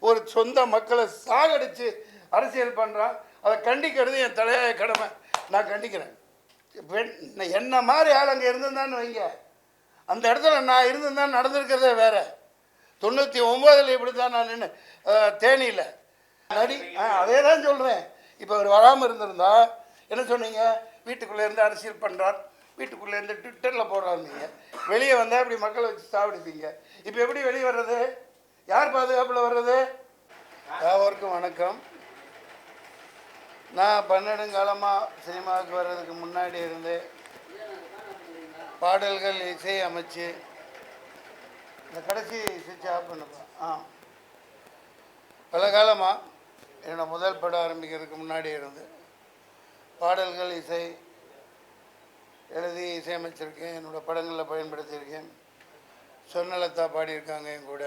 ஒரு சொந்த மக்களை சாகடிச்சு அரசியல் பண்ணுறான். அதை கண்டிக்கிறது என் தலையாய கடமை. நான் கண்டிக்கிறேன். என்ன மாதிரி ஆள் அங்கே இருந்திருந்தான்னு வைங்க, அந்த இடத்துல நான் இருந்திருந்தான் நடந்திருக்கிறதே வேற. 99 இப்படி தான் நான் நின்று தேனியில் நடி அதே தான் சொல்கிறேன். இப்போ அவர் வராமல் இருந்திருந்தா என்ன சொன்னீங்க? வீட்டுக்குள்ளே இருந்து அரசியல் பண்ணுறார், வீட்டுக்குள்ளே இருந்து ட்விட்டரில் போடுறாரு. நீங்கள் வெளியே வந்தால் இப்படி மக்களை வச்சு சாப்பிடுப்பீங்க. இப்போ எப்படி வெளியே வர்றது? யார் பாதுகாப்பில் வர்றது? யாவருக்கும் வணக்கம். நான் பன்னெடுங்காலமாக சினிமாவுக்கு வர்றதுக்கு முன்னாடி இருந்து பாடல்கள் இசை அமைச்சு இந்த கடைசி சுவிட்ச் ஆஃப் பண்ணுப்பேன். பல காலமாக என்னோட முதல் படம் ஆரம்பிக்கிறதுக்கு முன்னாடி இருந்து பாடல்கள் இசை எழுதி இசையமைச்சிருக்கேன். என்னோடய படங்களில் பயன்படுத்தியிருக்கேன். சொர்ணலதா பாடியிருக்காங்க என் கூட,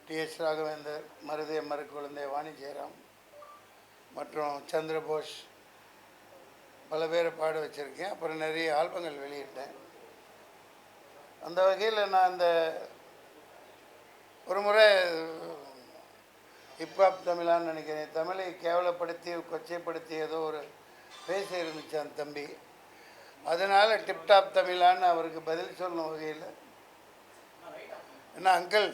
டி.எஸ். ராகவேந்தர், மருதே மறு குழந்தை, வாணி ஜெயராம் மற்றும் சந்திரபோஸ் பல பேரை பாட வச்சுருக்கேன். அப்புறம் நிறைய ஆல்பங்கள் வெளியிட்டேன். அந்த வகையில் நான் இந்த ஒரு முறை ஹிப்ஹாப் தமிழான்னு நினைக்கிறேன், தமிழை கேவலப்படுத்தி கொச்சைப்படுத்தி ஏதோ ஒரு பேச இருந்துச்சு அந்த தம்பி. அதனால் டிப்டாப் தமிழான்னு அவருக்கு பதில் சொல்லும் வகையில், என்ன அங்கிள்,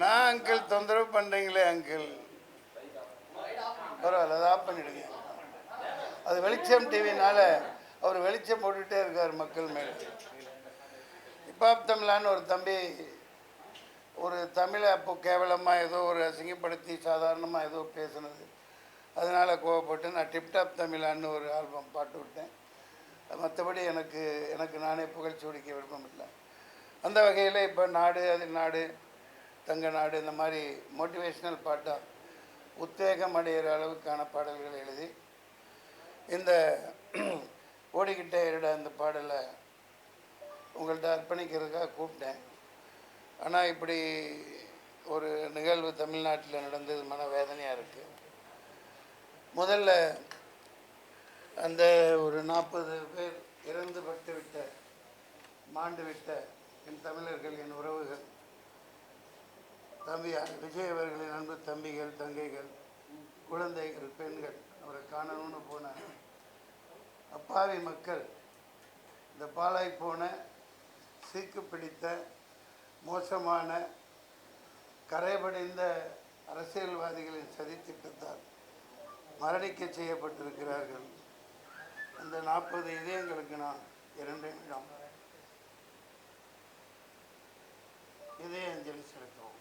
நான் அங்கிள் தொந்தரவு பண்ணுறீங்களே அங்கிள், பரவாயில்ல அதை ஆஃப் பண்ணிவிடுங்க. அது வெளிச்சம் டிவினால் அவர் வெளிச்சம் போட்டுகிட்டே இருக்கார் மக்கள் மேலே. ஹிப்ஹாப் தமிழான்னு ஒரு தம்பி ஒரு தமிழை அப்போ கேவலமாக ஏதோ ஒரு அசிங்கப்படுத்தி சாதாரணமாக ஏதோ பேசுனது, அதனால் கோவப்பட்டு நான் டிப்டாப் தமிழான்னு ஒரு ஆல்பம் பாட்டு விட்டேன். மற்றபடி எனக்கு நானே புகழ்ச்சி உடிக்க விருப்பம் இல்லை. அந்த வகையில் இப்போ நாடு அது நாடு தங்க நாடு இந்த மாதிரி மோட்டிவேஷ்னல் பாட்டாக உத்வேகம் அடைகிற அளவுக்கான பாடல்கள் எழுதி இந்த ஓடிக்கிட்டே இருட அந்த பாடலை உங்கள்கிட்ட அர்ப்பணிக்கிறதுக்காக கூப்பிட்டேன். ஆனால் இப்படி ஒரு நிகழ்வு தமிழ்நாட்டில் நடந்தது மனவேதனையாக இருக்குது. முதல்ல அந்த ஒரு 40 பேர் இறந்து பட்டு விட்ட மாண்டு விட்ட என் தமிழர்கள், என் உறவுகள், விஜய் அவர்களின் அன்பு தம்பிகள், தங்கைகள், குழந்தைகள், பெண்கள், அவரை காணணும்னு போன அப்பாவி மக்கள், இந்த பாலாய் போன சீக்கு பிடித்த மோசமான கரைபடைந்த அரசியல்வாதிகளின் சதித்திட்டத்தால் மரணிக்க செய்யப்பட்டிருக்கிறார்கள். அந்த 40 இதயங்களுக்கு நான் 2 நிமிடம் இதய அஞ்சலி செலுத்துவோம்.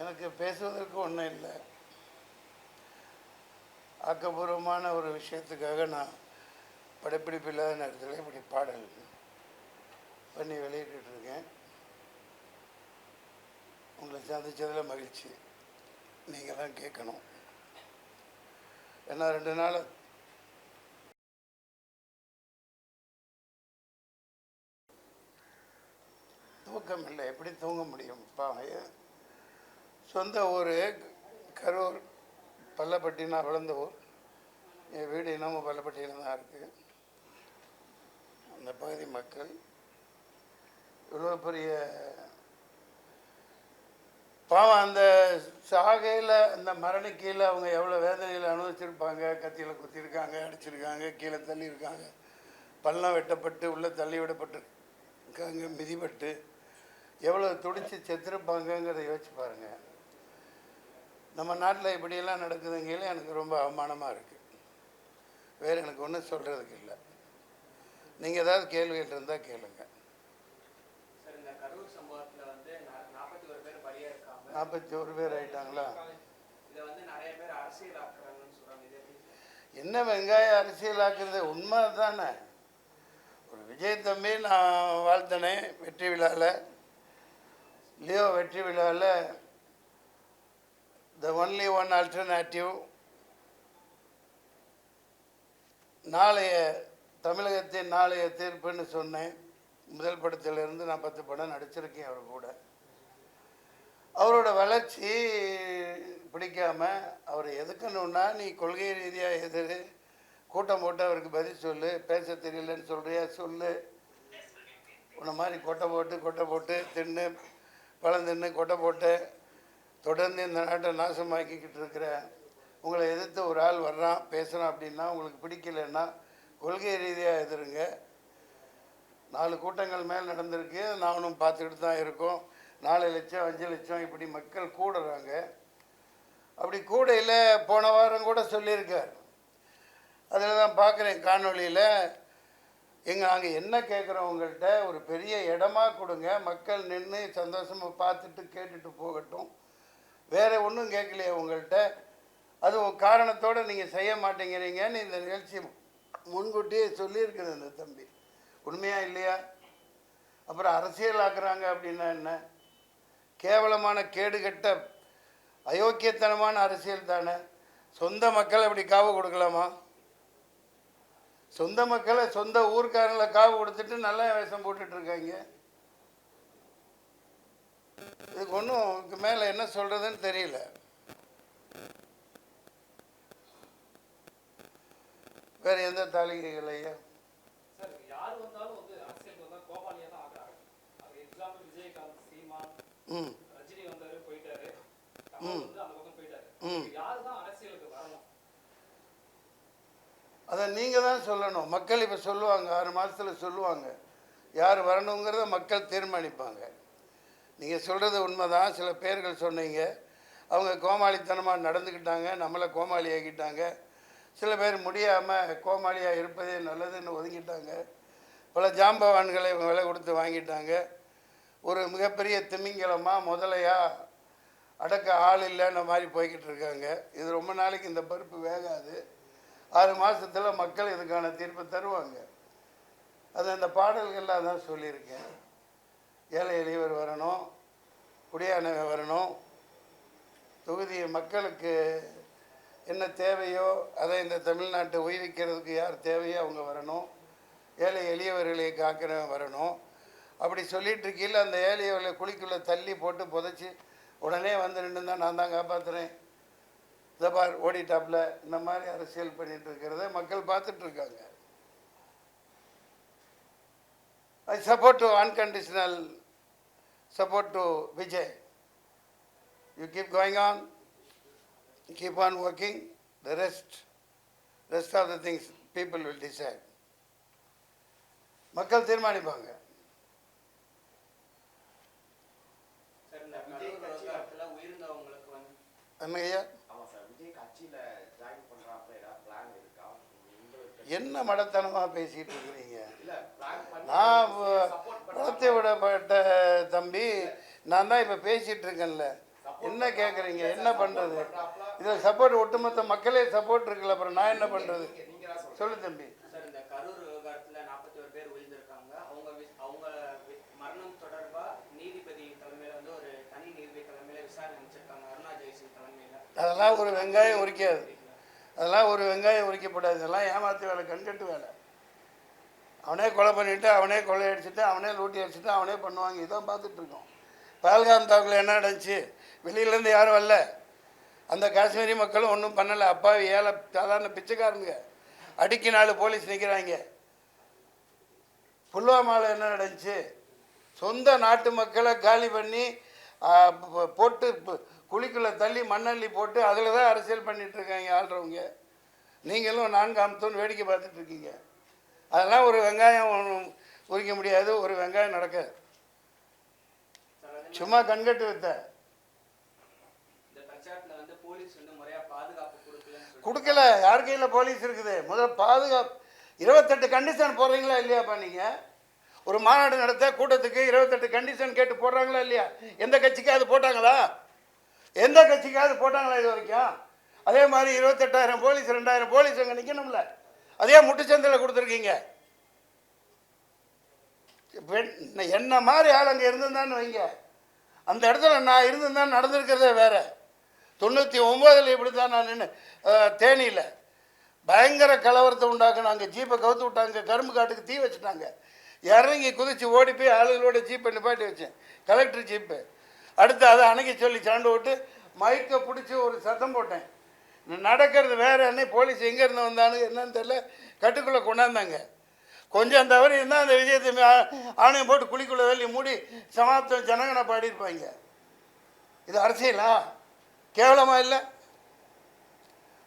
எனக்கு பேசுவதற்கு ஒன்றும் இல்லை. ஆக்கப்பூர்வமான ஒரு விஷயத்துக்காக நான் படப்பிடிப்பு இல்லாத நேரத்தில் இப்படி பாடல் பண்ணி வெளியிட்டுருக்கேன். உங்களை சந்தித்ததில் மகிழ்ச்சி. நீங்கள் தான் கேட்கணும். ஏன்னா 2 நாள் தூக்கம் இல்லை. எப்படி தூங்க முடியும்? சொந்த ஊர் கரூர், பள்ளப்பட்டி. நான் வளர்ந்த ஊர். என் வீடு இன்னமும் பள்ளப்பட்டியில் தான் இருக்குது. அந்த பகுதி மக்கள் இவ்வளோ பெரிய பாவம். அந்த சாகையில் அந்த மரணிக்கையில் அவங்க எவ்வளோ வேதனையில் அனுபவிச்சிருப்பாங்க. கத்தியில் குத்திருக்காங்க, அடிச்சிருக்காங்க, கீழே தள்ளியிருக்காங்க, பள்ளம் வெட்டப்பட்டு உள்ளே தள்ளி விடப்பட்டிருக்காங்க, மிதிப்பட்டு எவ்வளோ துடிச்சு செத்துருப்பாங்கங்கிறத யோசிச்சு பாருங்கள். நம்ம நாட்டில் இப்படியெல்லாம் நடக்குதுங்கையில் எனக்கு ரொம்ப அவமானமாக இருக்குது. வேறு எனக்கு ஒன்றும் சொல்கிறதுக்கு இல்லை. நீங்கள் ஏதாவது கேள்விகள் இருந்தால் கேளுங்க. 41 பேர் ஆயிட்டாங்களா? என்ன வெங்காய அரசியலாக்குறது? உண்மை தானே. ஒரு விஜய் தம்பி நான் வாழ்த்தினேன் வெற்றி விழாவில், லியோ வெற்றி விழாவில். The only one alternative. நாளைய தமிழகத்தின் நாளைய தீர்ப்புன்னு சொன்னேன். முதல் படத்திலிருந்து நான் 10 படம் நடிச்சிருக்கேன் அவர் கூட. அவரோட வளர்ச்சி பிடிக்காம அவர் எதுக்கணுன்னா, நீ கொள்கை ரீதியாக எதிர் கூட்டம் போட்டு அவருக்கு பதில் சொல்லு, பேச தெரியலன்னு சொல்கிறியா சொல்லு. உன்னை மாதிரி கொட்டை போட்டு தின்னு பழம் தின்னு கொட்டை போட்டு தொடர்ந்து இந்த நாட்டை நாசமாக்கிக்கிட்டு இருக்கிற உங்களை எதிர்த்து ஒரு ஆள் வர்றான் பேசுகிறான் அப்படின்னா, உங்களுக்கு பிடிக்கலன்னா கொள்கை ரீதியாக எதிருங்க. 4 கூட்டங்கள் மேல் நடந்திருக்கு, நானும் பார்த்துக்கிட்டு தான் இருக்கோம். 4 லட்சம் 5 லட்சம் இப்படி மக்கள் கூடுறாங்க. அப்படி கூடையில் போன வாரம் கூட சொல்லியிருக்கார். அதில் தான் பார்க்குறேன் காணொலியில். நாங்கள் என்ன கேட்குறோம், உங்கள்கிட்ட ஒரு பெரிய இடமா கொடுங்க, மக்கள் நின்று சந்தோஷமாக பார்த்துட்டு கேட்டுட்டு போகட்டும், வேறு ஒன்றும் கேட்கலையே உங்கள்கிட்ட. அதுவும் காரணத்தோடு நீங்கள் செய்ய மாட்டேங்கிறீங்கன்னு இந்த நிகழ்ச்சி முன்கூட்டியே சொல்லியிருக்குது இந்த தம்பி. உண்மையா இல்லையா? அப்புறம் அரசியல் ஆக்குறாங்க அப்படின்னா என்ன? கேவலமான கேடுகட்ட அயோக்கியத்தனமான அரசியல் தானே. சொந்த மக்களை அப்படி காவு கொடுக்கலாமா? சொந்த மக்களை சொந்த ஊர்க்காரங்களை காவு கொடுத்துட்டு நல்ல வேஷம் போட்டுட்ருக்காங்க. இதுக்கு ஒன்றும் இதுக்கு மேலே என்ன சொல்கிறதுன்னு தெரியல. வேறு எந்த தாலிகைகள் ஐயா? அதை நீங்கள் தான் சொல்லணும். மக்கள் இப்போ சொல்லுவாங்க, 6 மாதத்தில் சொல்லுவாங்க யார் வரணுங்கிறத மக்கள் தீர்மானிப்பாங்க. நீங்கள் சொல்கிறது உண்மை தான். சில பேர்கள் சொன்னீங்க, அவங்க கோமாளித்தனமாக நடந்துக்கிட்டாங்க, நம்மளை கோமாளி ஆக்கிட்டாங்க. சில பேர் முடியாமல் கோமாளியாக இருப்பதே நல்லதுன்னு ஒதுங்கிட்டாங்க. பல ஜாம்பவான்களை விலை கொடுத்து வாங்கிட்டாங்க. ஒரு மிகப்பெரிய திமிங்கலமாக முதலையாக அடக்க ஆள் இல்லைன்ற மாதிரி போய்கிட்டு இருக்காங்க. இது ரொம்ப நாளைக்கு இந்த பருப்பு வேகாது. 6 மாதத்தில் மக்கள் இதுக்கான தீர்ப்பு தருவாங்க. அது அந்த பாடல்கள்லாம் தான் சொல்லியிருக்கேன். ஏழை எளியவர் வரணும், குடியானவை வரணும், தொகுதி மக்களுக்கு என்ன தேவையோ அதை இந்த தமிழ்நாட்டை உயிர்க்கிறதுக்கு யார் தேவையோ அவங்க வரணும், ஏழை எளியவர்களை காக்கிறவன் வரணும். அப்படி சொல்லிட்டு இருக்கையில் அந்த ஏழையவர்களை குழிக்குள்ளே தள்ளி போட்டு புதைச்சி உடனே வந்து நின்று தான் நான் தான் காப்பாற்றுறேன், ஜபார் ஓடிட்டாப்பில், இந்த மாதிரி அரசியல் பண்ணிட்டு இருக்கிறத மக்கள் பார்த்துட்ருக்காங்க. I support to unconditional support to Vijay. You keep going on, keep on working. The rest of the things people will decide. மக்கள் தீர்மானிப்பாங்க. என்னையா என்ன மடத்தனமாக பேசிகிட்டு இருக்கிறீங்க? நான் வளர்த்து விடப்பட்ட தம்பி, நான் தான் இப்போ பேசிகிட்டு இருக்கேன்ல. என்ன கேட்குறீங்க? என்ன பண்ணுறது? இதில் சப்போர்ட் ஒட்டுமொத்த மக்களே சப்போர்ட் இருக்குல்ல, அப்புறம் நான் என்ன பண்ணுறது? சொல்லு தம்பி. அதெல்லாம் ஒரு வெங்காயம் உரிக்காது. அதெல்லாம் ஒரு வெங்காயம் உரிக்கப்படாது. இதெல்லாம் ஏமாத்து வேலை, கண்கட்டு வேலை. அவனே கொலை பண்ணிவிட்டு, அவனே கொள்ளையடிச்சிட்டு, அவனே லூட்டி அடிச்சுட்டு அவனே பண்ணுவாங்க. இதான் பார்த்துட்ருக்கோம். பஹல்காம் தாக்குல என்ன நடந்துச்சு? வெளியிலேருந்து யாரும் வரல. அந்த காஷ்மீரி மக்களும் ஒன்றும் பண்ணலை. அப்பாவி ஏழை சாதாரண பிச்சைக்காரங்க அடிக்கி 4 போலீஸ் நிற்கிறாங்க. புல்வாமாவில் என்ன நடந்துச்சு? சொந்த நாட்டு மக்களை காலி பண்ணி போட்டு குழிக்குள்ளே தள்ளி மண்ணள்ளி போட்டு அதில் தான் அரசியல் பண்ணிகிட்ருக்காங்க ஆள்றவங்க. நீங்களும் 4ஆம் தூண் வேடிக்கை பார்த்துட்ருக்கீங்க. அதெல்லாம் ஒரு வெங்காயம் உரிக்க முடியாது, ஒரு வெங்காயம் நடக்காது. சும்மா கண்கட்டு வித்த கொடுக்கல. யார் கையில் போலீஸ் இருக்குது? முதல்ல பாதுகாப்பு. 28 கண்டிஷன் போடுறீங்களா இல்லையாப்பா? நீங்கள் ஒரு மாநாடு நடத்த கூட்டத்துக்கு 28 கண்டிஷன் கேட்டு போடுறாங்களா இல்லையா? எந்த கட்சிக்காவது போட்டாங்களா? எந்த கட்சிக்காவது போட்டாங்களா இது வரைக்கும்? அதே மாதிரி 28,000 போலீஸ் 2,000 போலீஸ் அங்கே நிற்கணும்ல. அதே முட்டுச்சந்தையில் கொடுத்துருக்கீங்க. என்ன மாதிரி ஆள் அங்கே இருந்திருந்தான்னு வைங்க, அந்த இடத்துல நான் இருந்திருந்தான்னு நடந்திருக்கிறதே வேற. 99 இப்படி தான் நான் நின்று தேனியில் பயங்கர கலவரத்தை உண்டாக்குனாங்க. ஜீப்பை கவுத்து விட்டாங்க, கரும்பு காட்டுக்கு தீ வச்சுட்டாங்க. இறங்கி குதிச்சு ஓடி போய் ஆளுகளோட ஜீப்பை நிப்பாட்டி வச்சேன், கலெக்டர் ஜீப்பு. அடுத்து அதை அணைக்க சொல்லி சண்டை விட்டு மைக்கை பிடிச்சி ஒரு சத்தம் போட்டேன். நடக்கிறது வேற. என்ன போலீஸ் எங்கேருந்து வந்தானு என்னன்னு தெரியல, கட்டுக்குள்ளே கொண்டாந்தாங்க. கொஞ்சம் தவறு இருந்தால் அந்த விஜயத்தை ஆணையம் போட்டு குழிக்குள்ளே தள்ளி மூடி சமாப்தம் ஜனங்கனை பாடியிருப்பாங்க. இது அரசியலா? கேவலமாக இல்லை?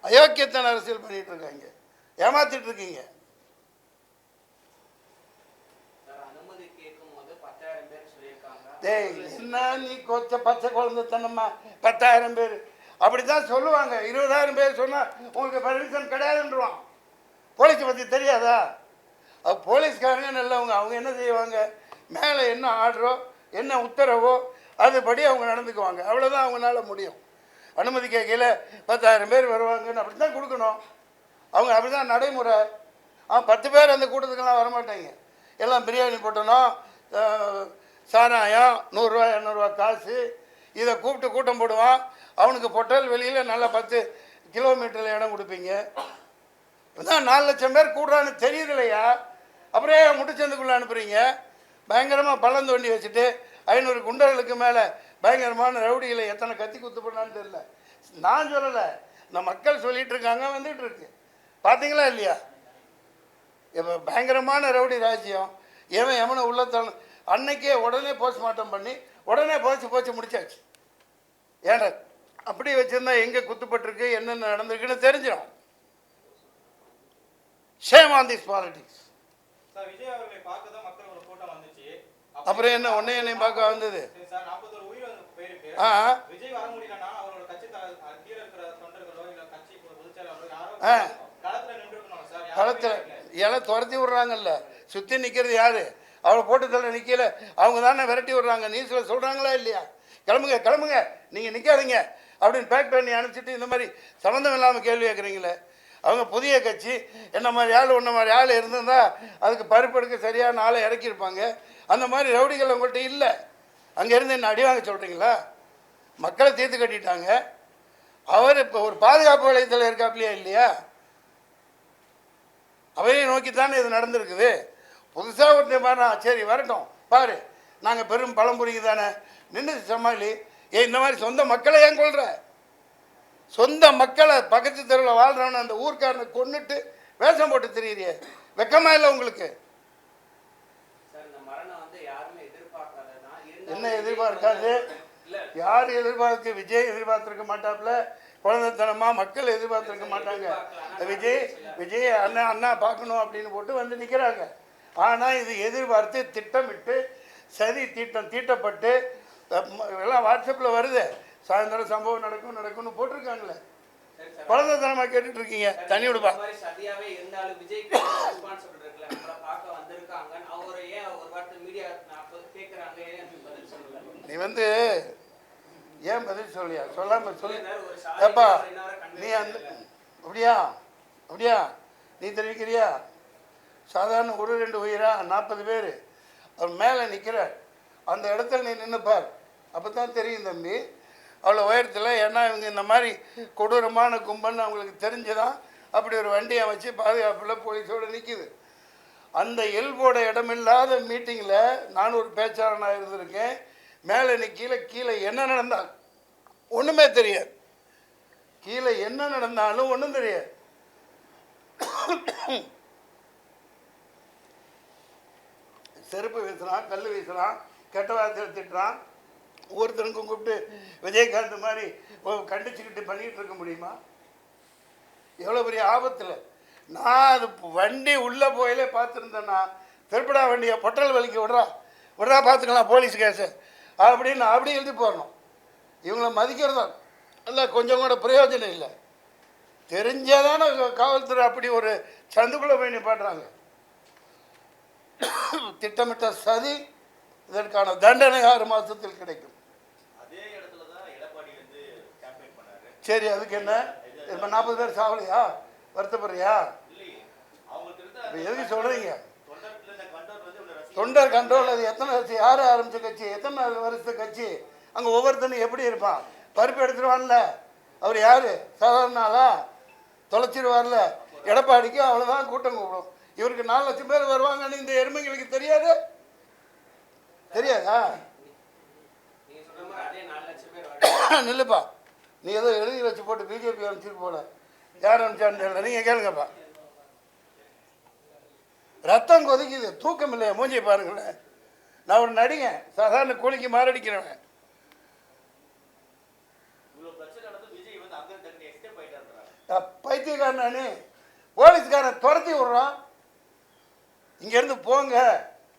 அயோக்கியத்தன அரசியல் பண்ணிட்டு இருக்காங்க, ஏமாத்திட்டு இருக்கீங்க. டேய் என்ன நீ கொச்ச பச்சை குழந்தை தனமா 10,000 பேர் அப்படித்தான் சொல்லுவாங்க. 20,000 பேர் சொன்னால் உங்களுக்கு பர்மிஷன் கிடையாதுன்றான். போலீஸை பற்றி தெரியாதா? போலீஸ்காரங்க நல்லவங்க. அவங்க என்ன செய்வாங்க, மேலே என்ன ஆர்டரோ என்ன உத்தரவோ அதுபடி அவங்க நடந்துக்குவாங்க. அவ்வளோதான் அவங்களால முடியும். அனுமதி கேட்கல 10,000 பேர் வருவாங்கன்னு அப்படி தான் கொடுக்கணும். அவங்க அப்படி தான் நடைமுறை. 10 பேர் அந்த கூட்டத்துக்கெல்லாம் வரமாட்டாங்க. எல்லாம் பிரியாணி போட்டணும், சாராயம் 100 ரூபா 200 ரூபா காசு, இதை கூப்பிட்டு கூட்டம் போடுவான். அவனுக்கு பொட்டல் வெளியில் நல்லா 10 கிலோமீட்டரில் இடம் கொடுப்பீங்க. இதுதான் 4 லட்சம் பேர் கூடுறான்னு தெரியுது இல்லையா? அப்புறம் முட்டுச்சந்துக்குள்ளே அனுப்புகிறீங்க. பயங்கரமாக பள்ளம் தோண்டி வச்சுட்டு 500 குண்டர்களுக்கு மேலே பயங்கரமான ரவுடிகளை எத்தனை கத்தி குத்து பண்ணான்னு தெரியல. நான் சொல்லலை, இந்த மக்கள் சொல்லிகிட்டு இருக்காங்க, வந்துட்டு இருக்கு. பார்த்தீங்களா இல்லையா? இப்போ பயங்கரமான ரவுடி ராஜ்யம். எவனை உள்ளத்தான அன்னைக்கே உடனே போஸ்ட்மார்ட்டம் பண்ணி உடனே போச்சு முடிச்சாச்சு. ஏன்டா அப்படி வச்சுருந்தா எங்கே குத்துப்பட்டிருக்கு என்னென்ன நடந்திருக்குன்னு தெரிஞ்சிடும். Shame on this politics. அப்புறம் என்ன உன்னை என்னையும் பார்க்க வந்தது? களத்தில் இலை துரத்தி விடுறாங்கல்ல, சுற்றி நிற்கிறது யாரு? அவளை போட்டு தள்ள நிற்கல, அவங்க தானே விரட்டி விடுறாங்க. நியூஸில் சொல்கிறாங்களா இல்லையா? கிளம்புங்க நீங்கள் நிற்காதீங்க அப்படின்னு பேக் பண்ணி அனுப்பிச்சிட்டு இந்த மாதிரி சம்மந்தம் இல்லாமல் கேள்வி கேட்குறீங்களே. அவங்க புதிய கட்சி, என்ன மாதிரி ஆள் உன்ன மாதிரி ஆள் இருந்திருந்தால் அதுக்கு பருப்பெடுக்க சரியான ஆளை இறக்கியிருப்பாங்க. அந்த மாதிரி ரவுடிகள் உங்கள்கிட்ட இல்லை. அங்கேருந்து என்ன அடி வாங்க சொல்கிறீங்களா? மக்களை தீர்த்து கட்டிட்டாங்க. அவர் இப்போ ஒரு பாதுகாப்பு வளையத்தில் இருக்காப்லையா இல்லையா? அவரையும் நோக்கித்தானே இது நடந்திருக்குது. புதுசாக ஒருத்தர் பாரு, சரி வரட்டும் பாரு, நாங்கள் பெரும் பழம்புரிக்கு தானே நின்று சமாளி. இந்த மாதிரி சொந்த மக்களை ஏன் கொள்கிற? சொந்த மக்களை பக்கத்து தெருவில் வாழ்கிறவன அந்த ஊர்க்காரனை கொண்டுட்டு வேஷம் போட்டு தெரியுறியே, வெக்கமா இல்லை உங்களுக்கு? என்ன எதிர்பார்க்காது? யார் எதிர்பார்க்கு? விஜய் எதிர்பார்த்துருக்க மாட்டாப்புல, குழந்தைத்தனமாக மக்கள் எதிர்பார்த்துருக்க மாட்டாங்க. விஜய் அண்ணா பார்க்கணும் அப்படின்னு போட்டு வந்து நிற்கிறாங்க. ஆனால் இது எதிர்பார்த்து திட்டமிட்டு சதி தீட்டப்பட்டு எல்லாம் வாட்ஸ்அப்பில் வருது. சாயந்தரம் சம்பவம் நடக்கும்னு போட்டிருக்காங்களே. குழந்தைத்தனமாக கேட்டுட்டு இருக்கீங்க. தண்ணி விடுப்பா. நீ வந்து ஏன் பதில் சொல்லியா? சொல்லாம சொல்லு. ஏப்பா நீ அந்த அப்படியா நீ தெரிவிக்கிறியா? சாதாரண 1-2 உயிரா 40 பேர் அவர் மேலே நிற்கிறார். அந்த இடத்துல நீ நின்றுப்பார், அப்போ தான் தெரியும் தம்பி. அவ்வளோ உயரத்தில். ஏன்னா இவங்க இந்த மாதிரி கொடூரமான கும்பல்னு அவங்களுக்கு தெரிஞ்சுதான் அப்படி ஒரு வண்டியை வச்சு பாதுகாப்பில் போலீஸோடு நிற்கிது. அந்த எல்போட இடமில்லாத மீட்டிங்கில் நான் ஒரு பேச்சாளனாக இருந்திருக்கேன். மேலே கீழே என்ன நடந்தாலும் ஒன்றுமே தெரியாது. கீழே என்ன நடந்தாலும் ஒன்றும் தெரியாது. செருப்பு வீசுகிறான், கல் வீசுகிறான், கெட்ட வார்த்தையில் திட்டுறான். ஒவ்வொருத்தருக்கும் கூப்பிட்டு விஜயகாந்த் மாதிரி கண்டிச்சுக்கிட்டு பண்ணிகிட்டு இருக்க முடியுமா? எவ்வளோ பெரிய ஆபத்தில். நான் அது வண்டி உள்ளே போயிலே பார்த்துருந்தேன்னா, திருப்படா வண்டியை பொட்டல் வலிக்க விட்றா பார்த்துக்கலாம் போலீஸ் கேஸு அப்படின்னு அப்படி எழுதி போடணும். இவங்களை மதிக்கிறதா இல்லை, கொஞ்சம் கூட பிரயோஜனம் இல்லை. தெரிஞ்சாதானே காவல்துறை அப்படி ஒரு சந்துக்குள்ளே போய் நிப்பாட்டுறாங்க. திட்டமிட்ட சதி. இதற்கான தண்டனை 6 மாதத்தில் கிடைக்கும். சரி, அதுக்கு என்ன? இப்போ 40 பேர் சாவலையா? வருத்தப்படுறியா? எதுக்கு சொல்கிறீங்க? தொண்டர் கண்ட்ரோல் அது எத்தனை கட்சி? யார் ஆரம்பித்த கட்சி? எத்தனை வருஷத்து கட்சி? அங்கே ஒவ்வொருத்தனும் எப்படி இருப்பான்? பருப்பு எடுத்துருவான்ல, அவர் யார்? சாதாரண ஆளா? தொலைச்சிடுவார்ல. எடப்பாடிக்கு அவ்வளோதான் கூட்டம் கூப்பிடும். இவருக்கு 4 லட்சம் பேர் வருவாங்கன்னு இந்த எருமைங்களுக்கு தெரியாது? தெரியாதா? நில்லுப்பா, நீ ஏதோ எழுதி வச்சு போட்டு பிஜேபி அனுப்பிச்சிட்டு போல. யார் அனுப்பிச்சான்னு தெரியல, நீங்கள் கேளுங்கப்பா. ரத்தம் கொதிக்குது, தூக்கம் இல்லையா? மூஞ்சி பாருங்களேன். நான் ஒரு நடிகன், சாதாரண கூலிக்கு மாரடிக்கிறவன். பைத்தியக்காரன் நானே. போலீஸ்காரன் துரத்தி விடுறான், இங்கேருந்து போங்க,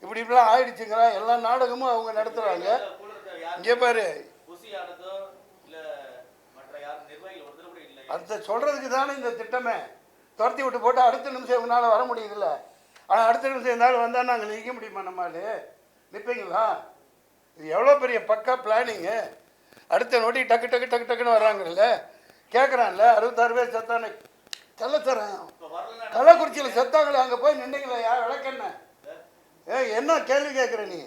இப்படி இப்படிலாம் ஆயிடுச்சுங்களா? எல்லா நாடகமும் அவங்க நடத்துகிறாங்க. இங்கே பாரு, அந்த சொல்கிறதுக்கு தானே இந்த திட்டமே. துரத்தி விட்டு போட்டு அடுத்த நிமிஷம் இவங்களால வர முடியுதுல்ல. ஆனால் அடுத்த நிமிஷம் இருந்தாலும் வந்தால் நாங்கள் நிற்க முடியுமா? நம்மளால் நிற்பீங்களா? இது எவ்வளோ பெரிய பக்கா பிளானிங்கு. அடுத்த நோட்டி டக்கு டக்கு டக்கு டக்குன்னு வர்றாங்கல்ல. கேட்குறான்ல, 66 பேர் செத்தானே கள்ளத்தரேன். கள்ளக்குறிச்சியில் செத்தாங்களே, அங்கே போய் நின்றீங்களா? யார் விளக்கென்ன? என்ன கேள்வி கேட்குற நீ?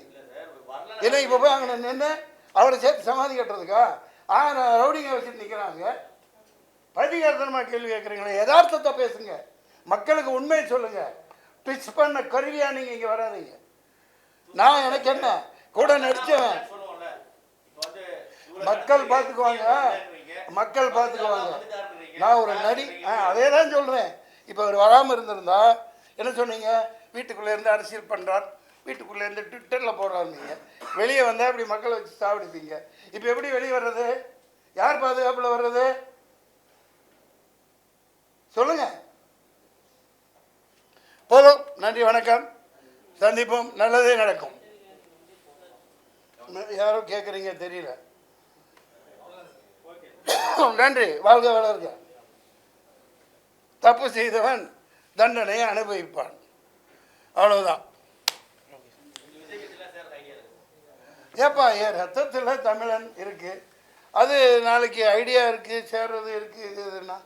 ஏன்னா இப்போ போய் அங்கே நின்று அவரை சேர்த்து சமாதி கட்டுறதுக்கா? ரவுடிங்க வச்சுட்டு நிற்கிறாங்க. பைத்தியகாரத்தனமாக கேள்வி கேட்குறீங்களே. யதார்த்தத்தை பேசுங்க, மக்களுக்கு உண்மையை சொல்லுங்கள். பிச் பண்ண கருவியா நீங்கள் இங்கே வராதீங்க. நான் எனக்கு என்ன கூட நடித்தவன். மக்கள் பார்த்துக்குவாங்க, மக்கள் பார்த்துக்குவாங்க. நான் ஒரு நடி, அதே தான் சொல்கிறேன். இப்போ அவர் வராமல் இருந்திருந்தா என்ன சொன்னீங்க? வீட்டுக்குள்ளேருந்து அரசியல் பண்ணுறார், வீட்டுக்குள்ளேருந்து ட்விட்டரில் போடுறாருந்தீங்க. வெளியே வந்தால் இப்படி மக்களை வச்சு சாப்பிடுப்பீங்க. இப்போ எப்படி வெளியே வர்றது? யார் பாதுகாப்பில் வர்றது? சொல்லுங்க. போதும், நன்றி, வணக்கம், சந்திப்போம், நல்லதே நடக்கும். யாரோ கேட்குறீங்க தெரியல. நன்றி, வாழ்க வளர்க. தப்பு செய்தவன் தண்டனையை அனுபவிப்பான், அவ்வளவுதான். ஏப்பா, என் ரத்தத்தில் தமிழன் இருக்கு, அது நாளைக்கு ஐடியா இருக்கு, சேர்றது இருக்கு. இதுன்னா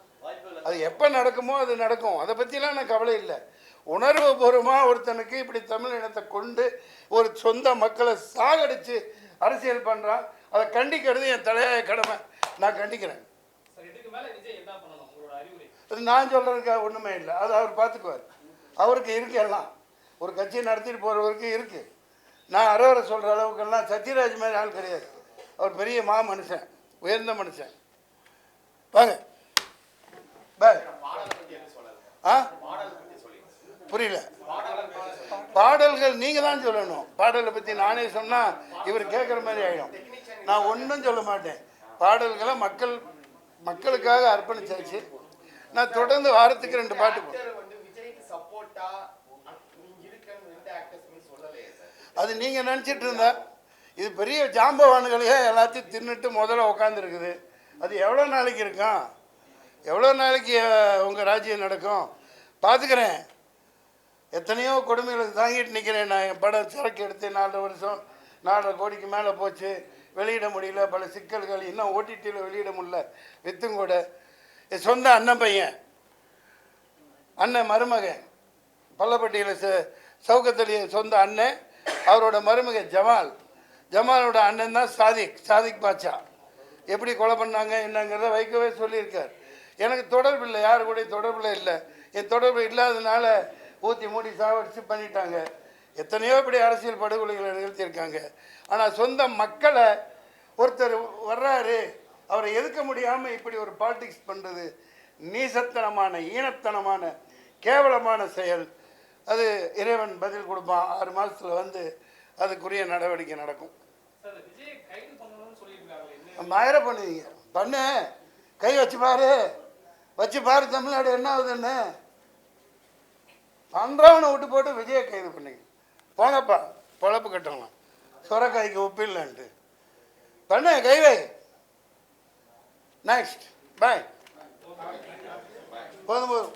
அது எப்போ நடக்குமோ அது நடக்கும். அதை பற்றிலாம் எனக்கு கவலை இல்லை. உணர்வு பூர்வமாக ஒருத்தனுக்கு இப்படி தமிழ் இனத்தை கொண்டு ஒரு சொந்த மக்களை சாகடிச்சு அரசியல் பண்ணுறான், அதை கண்டிக்கிறது என் தலையாய கடமை. நான் கண்டிக்கிறேன். அது நான் சொல்கிறதுக்காக ஒன்றுமே இல்லை, அது அவர் பார்த்துக்குவார். அவருக்கு இருக்கு எல்லாம். ஒரு கட்சியை நடத்திட்டு போகிறவருக்கு இருக்குது. நான் அறவரை சொல்கிற அளவுக்கெல்லாம் சத்யராஜ் மாதிரி ஆள் கிடையாது. அவர் பெரிய மனுஷன், உயர்ந்த மனுஷன். வாங்க பாய். புரியல. பாடல்கள் நீங்கள் தான் சொல்லணும். பாடலை பற்றி நானே சொன்னால் இவர் கேட்குற மாதிரி ஆகிடும். நான் ஒன்றும் சொல்ல மாட்டேன். பாடல்களை மக்களுக்காக அர்ப்பணிச்சாச்சு. நான் தொடர்ந்து வாரத்துக்கு 2 பாட்டு போடுறேன். அது நீங்கள் நினச்சிட்டு இருந்தா இது பெரிய ஜாம்பவானுகளையே எல்லாத்தையும் தின்னுட்டு முதல்ல உட்காந்துருக்குது. அது எவ்வளோ நாளைக்கு இருக்கும்? எவ்வளோ நாளைக்கு உங்கள் ராஜ்யம் நடக்கும்? பார்த்துக்கிறேன். எத்தனையோ கொடுமைகளுக்கு தாங்கிட்டு நிற்கிறேன். நான் என் படம் சரக்கு எடுத்து 4 வருஷம் 4.5 கோடிக்கு மேலே போச்சு, வெளியிட முடியல. பல சிக்கல்கள், இன்னும் ஓடிடியில் வெளியிட முடியல. வித்தும் கூட என் சொந்த அண்ணன் பையன், அண்ணன் மருமகன், பள்ளப்பட்டியில் சவுக்கத்தலி சொந்த அண்ணன், அவரோட மருமகன் ஜமாலோட அண்ணன் தான் சாதிக் பாட்சா. எப்படி கொலை பண்ணாங்க என்னங்கிறத வைக்கவே சொல்லியிருக்கார். எனக்கு தொடர்பு இல்லை, யாரு கூட தொடர்பில் இல்லை. என் தொடர்பு இல்லாததுனால ஊற்றி மூடி சாவடிச்சு பண்ணிட்டாங்க. எத்தனையோ இப்படி அரசியல் படுகொலைகளை நிகழ்த்தியிருக்காங்க. ஆனால் சொந்த மக்களை ஒருத்தர் வர்றாரு, அவரை எதிர்க்க முடியாமல் இப்படி ஒரு பாலிடிக்ஸ் பண்ணுறது நீசத்தனமான, ஈனத்தனமான, கேவலமான செயல். அது இறைவன் பதில் கொடுப்பான். 6 மாதத்தில் வந்து அதுக்குரிய நடவடிக்கை நடக்கும். மயிர பண்ணுவீங்க, பண்ணு, கை வச்சு பாரு தமிழ்நாடு என்ன ஆகுதுன்னு. பண்றவனை விட்டு போட்டு விஜயை கைது பண்ணுங்க. போங்கப்பா, பொழப்பு கட்டலாம். சுரக்காய்க்கு உப்பு இல்லைன்ட்டு பண்ணு, கைவை. நெக்ஸ்ட் பாய். போதும்.